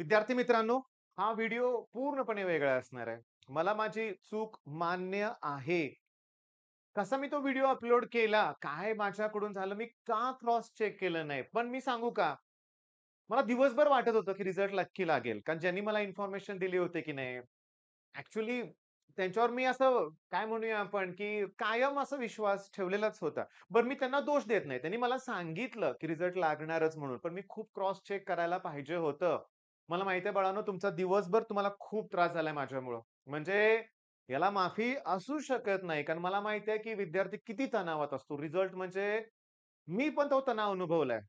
विद्यार्थी मित्रांनो, हा व्हिडिओ पूर्णपणे वेगळा असणार आहे. मला माझी चूक मान्य आहे. कसा मी तो व्हिडिओ अपलोड केला, काय माझ्याकडून झालं, मी का क्रॉस चेक केलं नाही. पण मी सांगू का, मला दिवसभर वाटत होतं, की रिझल्ट नक्की लागेल. कारण ज्यांनी मला इन्फॉर्मेशन दिली होती, की नाही ॲक्चुअली त्यांच्यावर मी असं काय म्हणूया आपण, की कायम असा विश्वास ठेवलेलाच होता. बरं मी त्यांना दोष देत नाही. त्यांनी मला सांगितलं, की रिझल्ट लागणारच म्हणून. पण मी खूप क्रॉस चेक करायला पाहिजे होतं. मला माहिती आहे बाळांनो, तुमचा दिवसभर तुम्हाला खूप त्रास झालाय माझ्यामुळं. म्हणजे याला माफी असू शकत नाही. कारण मला माहिती आहे, की विद्यार्थी किती तणावात असतो. रिझल्ट म्हणजे मी पण तो तणाव अनुभवलाय.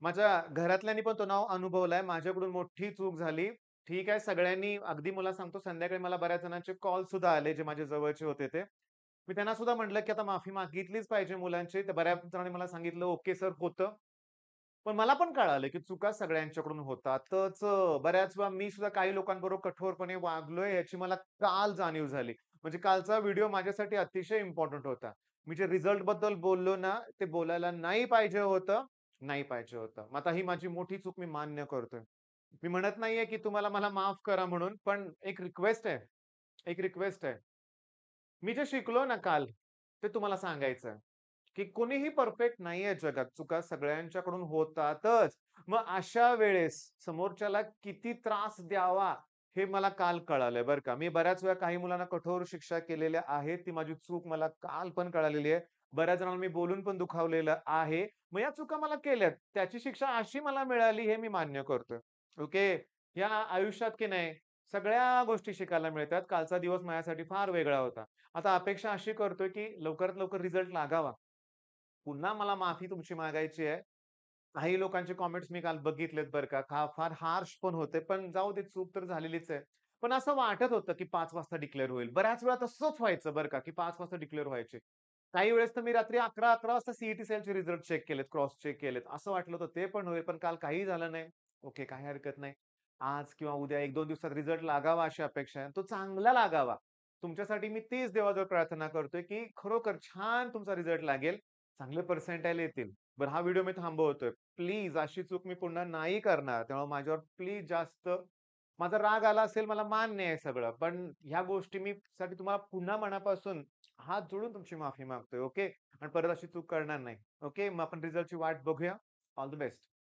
माझ्या घरातल्यांनी पण तणाव अनुभवलाय. माझ्याकडून मोठी चूक झाली. ठीक आहे, सगळ्यांनी अगदी मला सांगतो संध्याकाळी मला बऱ्याच जणांचे कॉल सुद्धा आले, जे माझे जवळचे होते ते. मी त्यांना सुद्धा म्हटलं, की आता माफी मागितलीच पाहिजे मुलांची. तर बऱ्याच जणांनी मला सांगितलं, "ओके सर, होतं." पण मला पण कळालं, की चुका सगळ्यांच्याकडून होतातच. बऱ्याच वेळा मी सुद्धा काही लोकांबरोबर कठोरपणे वागलोय याची मला काल जाणीव झाली. म्हणजे कालचा व्हिडिओ माझ्यासाठी अतिशय इम्पोर्टंट होता. मी जे रिझल्टबद्दल बोललो ना, ते बोलायला नाही पाहिजे होतं, नाही पाहिजे होतं. मग आता ही माझी मोठी चूक मी मान्य करतोय. मी म्हणत नाहीये, की तुम्हाला मला माफ करा म्हणून, पण एक रिक्वेस्ट आहे, एक रिक्वेस्ट आहे. मी जे शिकलो ना काल, ते तुम्हाला सांगायचं की कोणीही परफेक्ट नाहीये जगात. चुका सगळ्यांच्याकडून होतातच. मग अशा वेळेस समोरच्याला किती त्रास द्यावा, हे मला काल कळालंय बरं का. मी बऱ्याच वेळा काही मुलांना कठोर शिक्षा केलेल्या आहेत. ती माझी चूक मला काल पण कळालेली आहे. बऱ्याच जणांना मी बोलून पण दुखावलेलं आहे. मग या चुका मला केल्यात. त्याची शिक्षा अशी मला मिळाली हे मी मान्य करतोय. ओके. या आयुष्यात की नाही सगळ्या गोष्टी शिकायला मिळतात. कालचा दिवस माझ्यासाठी फार वेगळा होता. आता अपेक्षा अशी करतोय, की लवकरात लवकर रिझल्ट लागावा. पुन्हा मला माफी तुमची मागायची आहे. काही लोकांचे कमेंट्स मी काल बघितलेत बरं का. फार हार्श पण होते. पण जाऊ दे चूक तर झालेलीच आहे. पण असं वाटत होतं, की 5 वाजता डिक्लेअर होईल. बऱ्याच वेळा तसंच व्हायचं बरं का, की 5 वाजता डिक्लेअर व्हायचे. काही वेळेस तर मी रात्री 11 वाजता सेलचे रिझल्ट चेक केलेत, क्रॉस चेक केलेत. असं वाटलं होतं ते पण होईल, पण काल काहीही झालं नाही. ओके, काही हरकत नाही. आज किंवा उद्या 1-2 दिवसात रिझल्ट लागावा अशी अपेक्षा आहे. तो चांगला लागावा. तुमच्यासाठी मी तीच देवाजवळ प्रार्थना करतोय, की खरोखर छान तुमचा रिझल्ट लागेल. चांगले पर्सेंटाइल येतील. बरं हा व्हिडिओ मी थांबवतोय. प्लीज अशी चूक मी पुन्हा नाही करणार. त्यामुळे माझ्यावर प्लीज जास्त माझा राग आला असेल मला मान्य आहे सगळं. पण ह्या गोष्टी मी साठी तुम्हाला पुन्हा मनापासून हात जोडून तुमची माफी मागतोय. ओके. आणि परत अशी चूक करणार नाही. ओके. मग आपण रिझल्टची वाट बघूया. All the best.